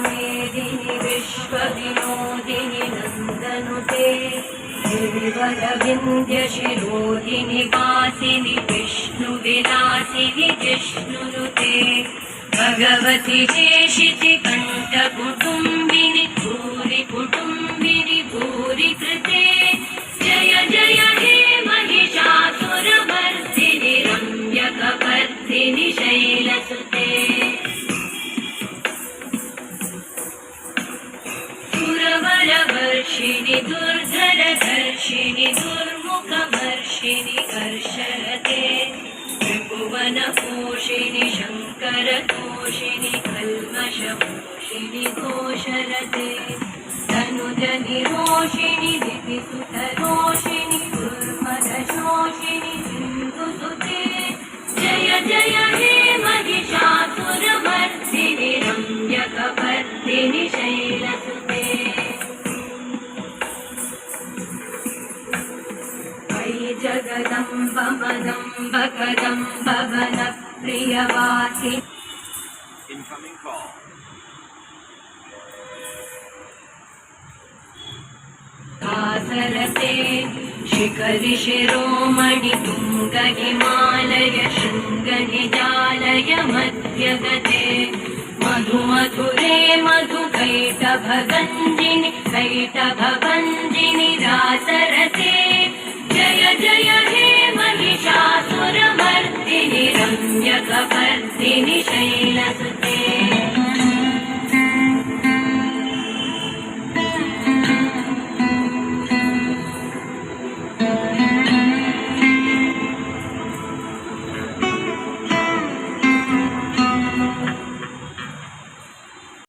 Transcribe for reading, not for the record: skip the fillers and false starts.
मेदिनि विश्वविनोदिनि नन्दनुते गिरिवरविन्द्यशिरोदिनि वासिनि विष्णुविलासिनि जिष्णुनुते भगवति हेशिति कण्ठकुटुम्बिनि भूरि कुटुम्बिनि भूरि कृते जय जय हे महिषासुरमर्दिनि रम्यकपर्दिनि शैलसुते सुरवरवर्षिणि दुर्धरधर्षिणि दुर्मुखवर्षिणि कर्षरते त्रिभुवनपोषिणि शङ्करतोषिणि कल्मषपोषिणि घोषरते तनुजनिरोषिणि दिविसुतरोषिणि दुर्मदशोषिणि सिन्धुसुते जय जय हे महिषासुरमर्दिनि रम्यकपर्दिनि शैलसुते जगदम्ब मदम्ब कदम्ब वनप्रियवासि Incoming call. दासरते शिखरि शिरोमणि तुङ्ग हिमालय शृङ्गनिजालय मध्यगते मधुमधुरे मधुकैटभगञ्जिनि कैटभभञ्जिनि रासरते जय जय हे महिषासुरमर्दिनि रम्यकपर्दिनि शैलसुते